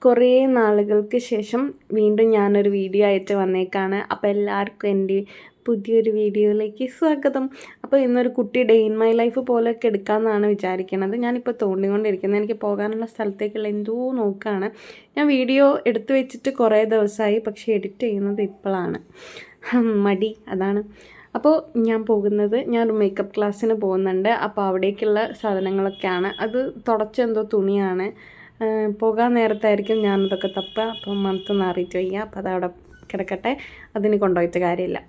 കുറേ നാളുകൾക്ക് ശേഷം വീണ്ടും ഞാനൊരു വീഡിയോ ആയിട്ട് വന്നേക്കാണ്. അപ്പോൾ എല്ലാവർക്കും എൻ്റെ പുതിയൊരു വീഡിയോയിലേക്ക് സ്വാഗതം. അപ്പോൾ ഇന്നൊരു കുട്ടി ഡേ ഇൻ മൈ ലൈഫ് പോലെയൊക്കെ എടുക്കാമെന്നാണ് വിചാരിക്കുന്നത്. ഞാനിപ്പോൾ തോണ്ടിക്കൊണ്ടിരിക്കുന്നത് എനിക്ക് പോകാനുള്ള സ്ഥലത്തേക്കുള്ള എന്തോ നോക്കുകയാണ്. ഞാൻ വീഡിയോ എടുത്തു വെച്ചിട്ട് കുറേ ദിവസമായി, പക്ഷേ എഡിറ്റ് ചെയ്യുന്നത് ഇപ്പോഴാണ്. മടി അതാണ്. അപ്പോൾ ഞാൻ പോകുന്നത് ഞാനൊരു മേക്കപ്പ് ക്ലാസ്സിന് പോകുന്നുണ്ട്. അപ്പോൾ അവിടേക്കുള്ള സാധനങ്ങളൊക്കെയാണ്. അത് തുടച്ചെന്തോ തുണിയാണ്. പോകാൻ നേരത്തായിരിക്കും ഞാനതൊക്കെ തപ്പുക. അപ്പം മനത്ത് നാറിയിട്ട് വയ്യ. അപ്പോൾ അതവിടെ കിടക്കട്ടെ, അതിന് കൊണ്ടുപോയിട്ട് കാര്യമില്ല.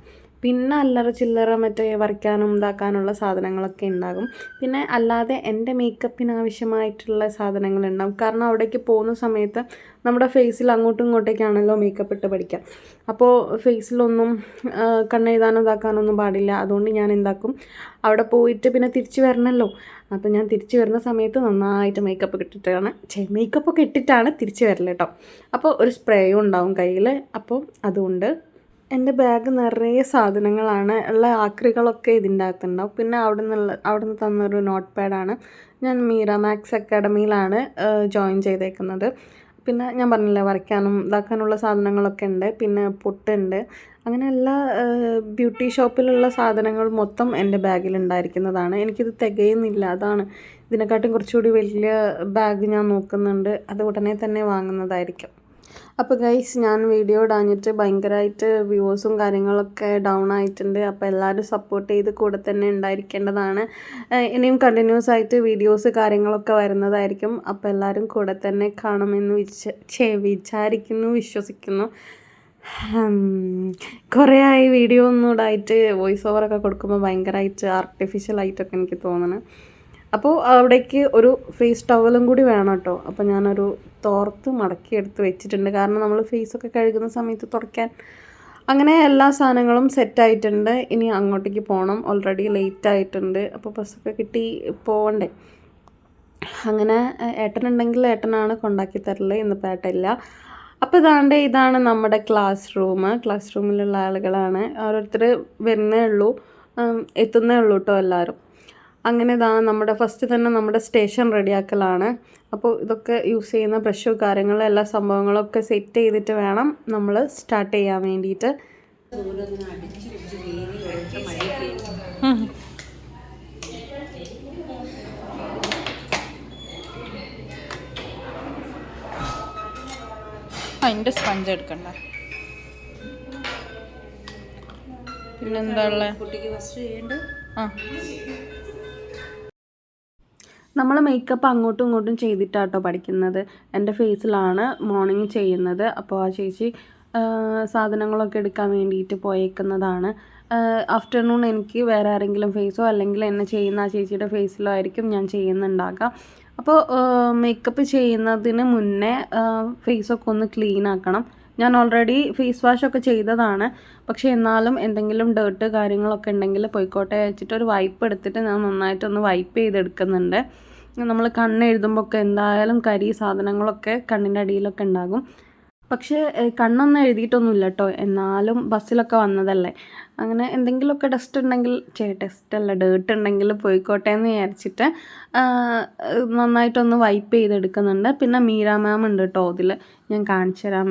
പിന്നെ അല്ലറ ചില്ലറ മറ്റേ വരയ്ക്കാനും ഇതാക്കാനുള്ള സാധനങ്ങളൊക്കെ ഉണ്ടാകും. പിന്നെ അല്ലാതെ എൻ്റെ മേക്കപ്പിന് ആവശ്യമായിട്ടുള്ള സാധനങ്ങളുണ്ടാകും. കാരണം അവിടേക്ക് പോകുന്ന സമയത്ത് നമ്മുടെ ഫേസിൽ അങ്ങോട്ടും ഇങ്ങോട്ടേക്കാണല്ലോ മേക്കപ്പ് ഇട്ട് പഠിക്കുക. അപ്പോൾ ഫേസിലൊന്നും കണ്ണെഴുതാനോ ഇതാക്കാനൊന്നും പാടില്ല. അതുകൊണ്ട് ഞാൻ എന്താക്കും, അവിടെ പോയിട്ട് പിന്നെ തിരിച്ച് വരണമല്ലോ. അപ്പോൾ ഞാൻ തിരിച്ച് വരുന്ന സമയത്ത് നന്നായിട്ട് മേക്കപ്പൊക്കെ ഇട്ടിട്ടാണ് തിരിച്ച് വരല് കേട്ടോ. അപ്പോൾ ഒരു സ്പ്രേയും ഉണ്ടാവും കയ്യിൽ. അപ്പോൾ അതുകൊണ്ട് എൻ്റെ ബാഗ് നിറയെ സാധനങ്ങളാണ്. ഉള്ള ആക്രികളൊക്കെ ഇതിൻ്റെ അകത്തുണ്ടാവും. പിന്നെ അവിടുന്ന് തന്നൊരു നോട്ട് പാഡാണ്. ഞാൻ മീറാമാക്സ് അക്കാഡമിയിലാണ് ജോയിൻ ചെയ്തേക്കുന്നത്. പിന്നെ ഞാൻ പറഞ്ഞില്ലേ, വരയ്ക്കാനും ഇതാക്കാനുള്ള സാധനങ്ങളൊക്കെ ഉണ്ട്. പിന്നെ പൊട്ടുണ്ട്. അങ്ങനെ എല്ലാ ബ്യൂട്ടി ഷോപ്പിലുള്ള സാധനങ്ങൾ മൊത്തം എൻ്റെ ബാഗിലുണ്ടായിരിക്കുന്നതാണ്. എനിക്കിത് തികയുന്നില്ല. അതാണ് ഇതിനെക്കാട്ടും കുറച്ചുകൂടി വലിയ ബാഗ് ഞാൻ നോക്കുന്നുണ്ട്. അത് ഉടനെ തന്നെ വാങ്ങുന്നതായിരിക്കും. അപ്പോൾ ഗൈസ്, ഞാൻ വീഡിയോ ഇടാഞ്ഞിട്ട് ഭയങ്കരമായിട്ട് വ്യൂസും കാര്യങ്ങളൊക്കെ ഡൗൺ ആയിട്ടുണ്ട്. അപ്പോൾ എല്ലാവരും സപ്പോർട്ട് ചെയ്ത് കൂടെ തന്നെ ഉണ്ടായിരിക്കേണ്ടതാണ്. ഇനിയും കണ്ടിന്യൂസ് ആയിട്ട് വീഡിയോസ് കാര്യങ്ങളൊക്കെ വരുന്നതായിരിക്കും. അപ്പോൾ എല്ലാവരും കൂടെ തന്നെ കാണുമെന്ന് വിചാരിക്കുന്നു, വിശ്വസിക്കുന്നു. കുറേ ആയി വീഡിയോ ഒന്നും ഇടായിട്ട് വോയിസ് ഓവറൊക്കെ കൊടുക്കുമ്പോൾ ഭയങ്കരമായിട്ട് ആർട്ടിഫിഷ്യലായിട്ടൊക്കെ എനിക്ക് തോന്നുന്നു. അപ്പോൾ അവിടേക്ക് ഒരു ഫേസ് ടവലും കൂടി വേണം കേട്ടോ. അപ്പോൾ ഞാനൊരു തോർത്ത് മടക്കി എടുത്ത് വെച്ചിട്ടുണ്ട്. കാരണം നമ്മൾ ഫേസൊക്കെ കഴുകുന്ന സമയത്ത് തുടയ്ക്കാൻ. അങ്ങനെ എല്ലാ സാധനങ്ങളും സെറ്റായിട്ടുണ്ട്. ഇനി അങ്ങോട്ടേക്ക് പോകണം. ഓൾറെഡി ലേറ്റ് ആയിട്ടുണ്ട്. അപ്പോൾ ബസ്സൊക്കെ കിട്ടി പോകണ്ടേ. അങ്ങനെ ഏട്ടനുണ്ടെങ്കിൽ ഏട്ടനാണ് കൊണ്ടാക്കി തരല്. ഇന്നിപ്പോൾ ഏട്ടനില്ല. അപ്പോൾ ഇതാണ് നമ്മുടെ ക്ലാസ് റൂമിലുള്ള ആളുകളാണ്. ഓരോരുത്തർ വരുന്നേ ഉള്ളൂ, എത്തുന്നേ ഉള്ളൂ കേട്ടോ എല്ലാവരും. അങ്ങനെ നമ്മുടെ ഫസ്റ്റ് തന്നെ നമ്മുടെ സ്റ്റേഷൻ റെഡിയാക്കലാണ്. അപ്പോൾ ഇതൊക്കെ യൂസ് ചെയ്യുന്ന ബ്രഷ് കാര്യങ്ങൾ എല്ലാ സംഭവങ്ങളൊക്കെ സെറ്റ് ചെയ്തിട്ട് വേണം നമ്മൾ സ്റ്റാർട്ട് ചെയ്യാൻ വേണ്ടിയിട്ട്. അതിൻ്റെ സ്പഞ്ച് എടുക്കണ്ട. പിന്നെന്താ ഉള്ളത്? കുട്ടിക്ക് ഫസ്റ്റ് ചെയ്യേണ്ടത് നമ്മൾ മേക്കപ്പ് അങ്ങോട്ടും ഇങ്ങോട്ടും ചെയ്തിട്ടാട്ടോ പഠിക്കുന്നത്. എൻ്റെ ഫേസിലാണ് മോർണിംഗ് ചെയ്യുന്നത്. അപ്പോൾ ആ ചേച്ചി സാധനങ്ങളൊക്കെ എടുക്കാൻ വേണ്ടിയിട്ട് പോയേക്കുന്നതാണ്. ആഫ്റ്റർനൂൺ എനിക്ക് വേറെ ആരെങ്കിലും ഫേസോ അല്ലെങ്കിൽ എന്നെ ചെയ്യുന്ന ആ ചേച്ചിയുടെ ഫേസിലോ ആയിരിക്കും ഞാൻ ചെയ്യുന്നുണ്ടാക്കുക. അപ്പോൾ മേക്കപ്പ് ചെയ്യുന്നതിന് മുന്നേ ഫേസൊക്കെ ഒന്ന് ക്ലീൻ ആക്കണം. ഞാൻ ഓൾറെഡി ഫേസ് വാഷൊക്കെ ചെയ്തതാണ്. പക്ഷേ എന്നാലും എന്തെങ്കിലും ഡേർട്ട് കാര്യങ്ങളൊക്കെ ഉണ്ടെങ്കിൽ പോയിക്കോട്ടെ വെച്ചിട്ട് ഒരു വൈപ്പ് എടുത്തിട്ട് ഞാൻ നന്നായിട്ടൊന്ന് വൈപ്പ് ചെയ്തെടുക്കുന്നുണ്ട്. നമ്മൾ കണ്ണെഴുതുമ്പോൾ ഒക്കെ എന്തായാലും കരി സാധനങ്ങളൊക്കെ കണ്ണിൻ്റെ അടിയിലൊക്കെ ഉണ്ടാകും. പക്ഷേ കണ്ണൊന്നും എഴുതിയിട്ടൊന്നുമില്ല കേട്ടോ. എന്നാലും ബസ്സിലൊക്കെ വന്നതല്ലേ, അങ്ങനെ എന്തെങ്കിലുമൊക്കെ ഡേർട്ട് ഉണ്ടെങ്കിൽ പോയിക്കോട്ടെ എന്ന് വിചാരിച്ചിട്ട് നന്നായിട്ടൊന്ന് വൈപ്പ് ചെയ്തെടുക്കുന്നുണ്ട്. പിന്നെ മീര മാം ഉണ്ട് കേട്ടോ ഇതിൽ. ഞാൻ കാണിച്ചു തരാം.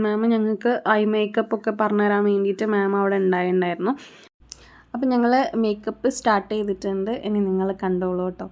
മാം ഞങ്ങൾക്ക് ഐ മേക്കപ്പ് ഒക്കെ പറഞ്ഞു തരാൻ വേണ്ടിയിട്ട് മാം അവിടെ ഉണ്ടായിരുന്നു. അപ്പം ഞങ്ങൾ മേക്കപ്പ് സ്റ്റാർട്ട് ചെയ്തിട്ടുണ്ട്. ഇനി നിങ്ങൾ കണ്ടോളൂ കേട്ടോ.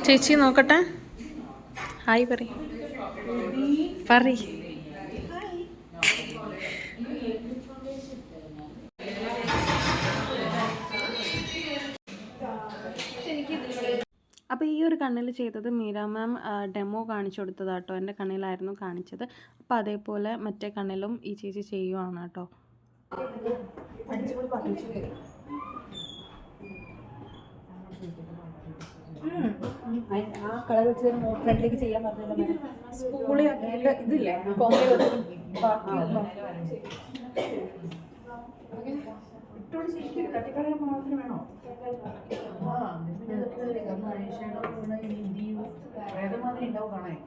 ചേച്ചി നോക്കട്ടെ. ഹായ് പറ. ഒരു കണ്ണിൽ ചെയ്തത് മീര മാം ഡെമോ കാണിച്ചു കൊടുത്തതാട്ടോ, എൻ്റെ കണ്ണിലായിരുന്നു കാണിച്ചത്. അപ്പോൾ അതേപോലെ മറ്റേ കണ്ണിലും ഈ ചേച്ചി ചെയ്യുവാണ് കേട്ടോ. ആ കളർ വെച്ച് ഫ്രണ്ടിലേക്ക് ചെയ്യാൻ പറഞ്ഞല്ലോ. സ്കൂളിൽ ആക്കിയിട്ട് ഇതില്ലേ തട്ടിക്കളയാൻ മാത്രം വേണോ? മാതിരി ഉണ്ടാവും കാണാൻ.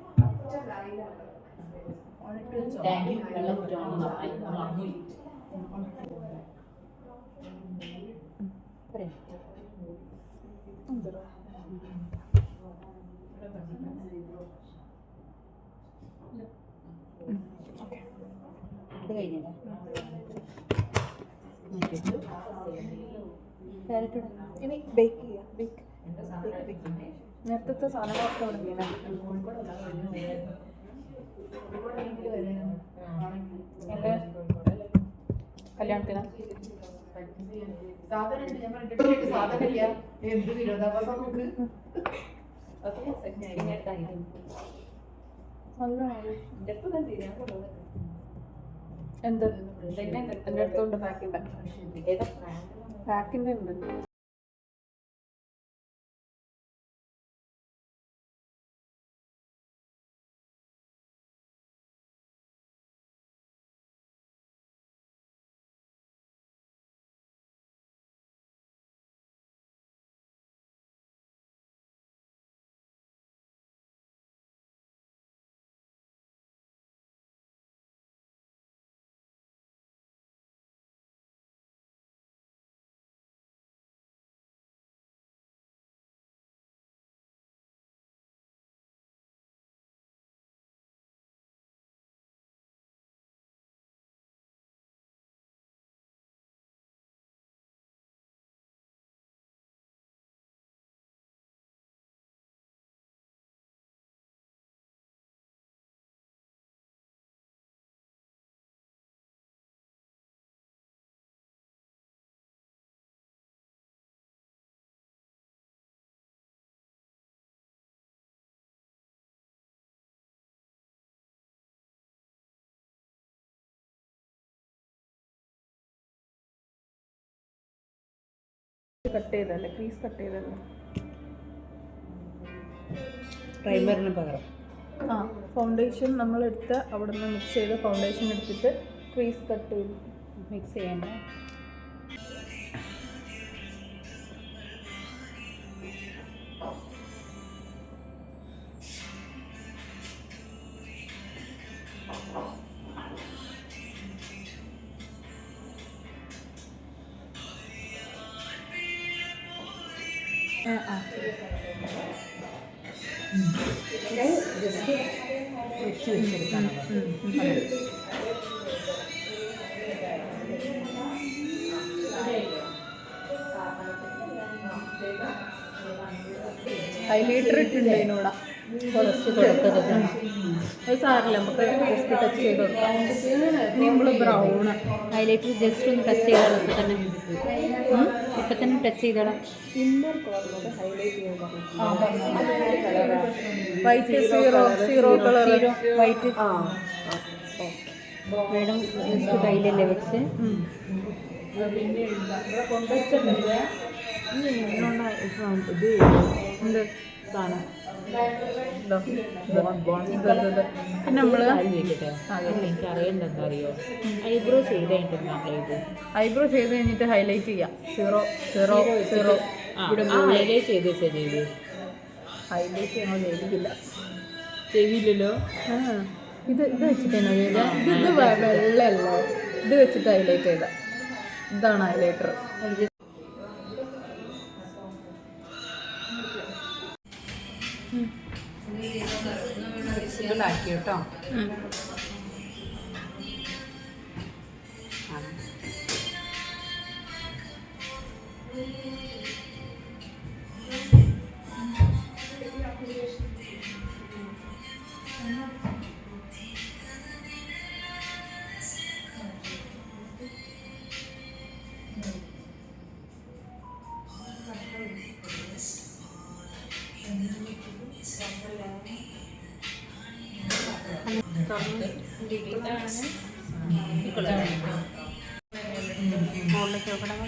ഇത് കഴിഞ്ഞല്ലേ? ഇനി ബേക്ക് ചെയ്യാം. നേരത്തെ സാധനങ്ങളൊക്കെ അവിടെ വീണ എൻ്റെ കല്യാണത്തിന് എന്ത് എൻ്റെ അടുത്തുണ്ട് പാക്കിൻ്റെ ഉണ്ട്. കട്ട് ചെയ്തല്ലേ, ക്രീസ് കട്ട് ചെയ്തല്ലേ പ്രൈമറിന് പകരം. ഫൗണ്ടേഷൻ നമ്മളെടുത്ത് അവിടെ നിന്ന് മിക്സ് ചെയ്ത് ഫൗണ്ടേഷൻ എടുത്തിട്ട് ക്രീസ് കട്ട് ചെയ്ത് മിക്സ് ചെയ്യണ്ട. ജസ്റ്റ് വെച്ചെടുക്കണം. ഹൈലൈറ്റർ ഇട്ടുണ്ട് അതിനോട് അത് സാറില്ല, നമുക്ക് ജസ്റ്റ് ടച്ച് ചെയ്ത് കൊടുക്കാം. നമ്മൾ ബ്രൗൺ ഹൈലൈറ്റർ ജസ്റ്റ് ഒന്ന് ടച്ച് ചെയ്തോളാം. ഇപ്പം തന്നെ ടച്ച് ചെയ്തോളാം. ഇന്നർ കോർണർ ഹൈലൈറ്റ് ചെയ്യണം. White zero colour white. Madam just കയ്യിലല്ലേ വെച്ച് ഇത് എന്ത് സാധനം പിന്നെ നമ്മൾ എനിക്ക് അറിയേണ്ട എന്താ അറിയോ, ഐബ്രോ ചെയ്ത് കഴിഞ്ഞിട്ട് ഐബ്രോ ചെയ്ത് കഴിഞ്ഞിട്ട് ഹൈലൈറ്റ് ചെയ്യാം. സീറോ ഹൈലൈറ്റ് ചെയ്ത് ചെയ്ത് ഹൈലൈറ്റ് ഞങ്ങൾ ചെയ്തിട്ടില്ല. ചെയ്തില്ലല്ലോ. ഇത് വെച്ചിട്ടാണ് ചെയ്ത. ഇത് വെള്ളയല്ലേ, ഇത് വെച്ചിട്ട് ഹൈലൈറ്റ് ചെയ്ത. ഇതാണ് ഹൈലൈറ്റർ. ഇതിലാക്കി കേട്ടോ. മുകളിലേക്ക് നോക്കണം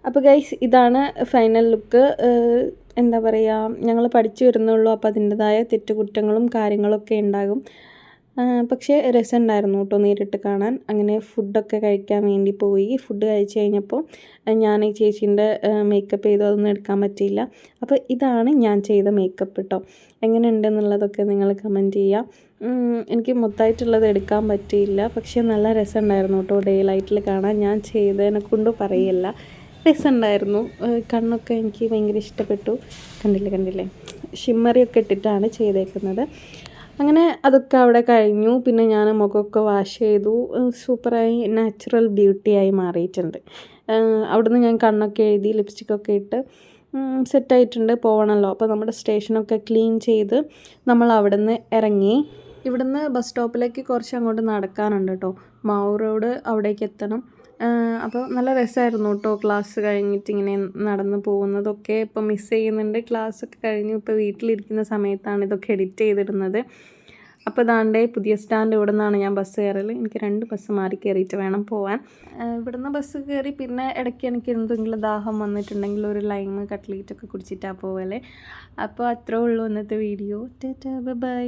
അപ്പോൾ ഗൈസ് ഇതാണ് ഫൈനൽ ലുക്ക്. എന്താ പറയുക, ഞങ്ങൾ പഠിച്ചു വരുന്നുള്ളൂ, അപ്പോൾ അതിൻ്റെതായ തെറ്റുകുറ്റങ്ങളും കാര്യങ്ങളൊക്കെ ഉണ്ടാകും. പക്ഷേ രസമുണ്ടായിരുന്നു കേട്ടോ നേരിട്ട് കാണാൻ. അങ്ങനെ ഫുഡൊക്കെ കഴിക്കാൻ വേണ്ടി പോയി. ഫുഡ് കഴിച്ച് കഴിഞ്ഞപ്പോൾ ഞാൻ ഈ ചേച്ചീൻ്റെ മേക്കപ്പ് ചെയ്തോ അതൊന്നും എടുക്കാൻ പറ്റിയില്ല. അപ്പോൾ ഇതാണ് ഞാൻ ചെയ്ത മേക്കപ്പ് കേട്ടോ. എങ്ങനെ ഉണ്ടെന്നുള്ളതൊക്കെ നിങ്ങൾ കമൻറ്റ് ചെയ്യുക. എനിക്ക് മൊത്തമായിട്ടുള്ളത് എടുക്കാൻ പറ്റിയില്ല, പക്ഷേ നല്ല രസമുണ്ടായിരുന്നു കേട്ടോ ഡേ ലൈറ്റിൽ കാണാൻ. ഞാൻ ചെയ്തതിനെ കൊണ്ട് പറയല്ല, രസമുണ്ടായിരുന്നു. കണ്ണൊക്കെ എനിക്ക് ഭയങ്കര ഇഷ്ടപ്പെട്ടു. കണ്ടില്ലേ ഷിമ്മറിയൊക്കെ ഇട്ടിട്ടാണ് ചെയ്തേക്കുന്നത്. അങ്ങനെ അതൊക്കെ അവിടെ കഴിഞ്ഞു. പിന്നെ ഞാൻ മുഖമൊക്കെ വാഷ് ചെയ്തു. സൂപ്പറായി നാച്ചുറൽ ബ്യൂട്ടിയായി മാറിയിട്ടുണ്ട്. അവിടുന്ന് ഞാൻ കണ്ണൊക്കെ എഴുതി ലിപ്സ്റ്റിക്കൊക്കെ ഇട്ട് സെറ്റായിട്ടുണ്ട്. പോകണമല്ലോ, അപ്പോൾ നമ്മുടെ സ്റ്റേഷനൊക്കെ ക്ലീൻ ചെയ്ത് നമ്മൾ അവിടുന്ന് ഇറങ്ങി. ഇവിടുന്ന് ബസ് സ്റ്റോപ്പിലേക്ക് കുറച്ച് അങ്ങോട്ട് നടക്കാനുണ്ട് കേട്ടോ. മാവൂർ റോഡ് അവിടേക്ക് എത്തണം. അപ്പോൾ നല്ല രസമായിരുന്നു കേട്ടോ ക്ലാസ് കഴിഞ്ഞിട്ട് ഇങ്ങനെ നടന്ന് പോകുന്നതൊക്കെ. ഇപ്പോൾ മിസ് ചെയ്യുന്നുണ്ട്. ക്ലാസ്സൊക്കെ കഴിഞ്ഞു ഇപ്പോൾ വീട്ടിലിരിക്കുന്ന സമയത്താണ് ഇതൊക്കെ എഡിറ്റ് ചെയ്തിടുന്നത്. അപ്പോൾ ഇതാണ്ടേ പുതിയ സ്റ്റാൻഡ് ഇവിടെ നിന്നാണ് ഞാൻ ബസ് കയറൽ. എനിക്ക് 2 ബസ് മാറി കയറിയിട്ട് വേണം പോകാൻ. ഇവിടുന്ന് ബസ് കയറി പിന്നെ ഇടയ്ക്ക് എനിക്ക് എന്തെങ്കിലും ദാഹം വന്നിട്ടുണ്ടെങ്കിൽ ഒരു ലൈം കട്ട്ലേറ്റൊക്കെ കുടിച്ചിട്ടാണ് പോവല്ലേ. അപ്പോൾ അത്രേ ഉള്ളൂ ഇന്നത്തെ വീഡിയോ. Tata bye.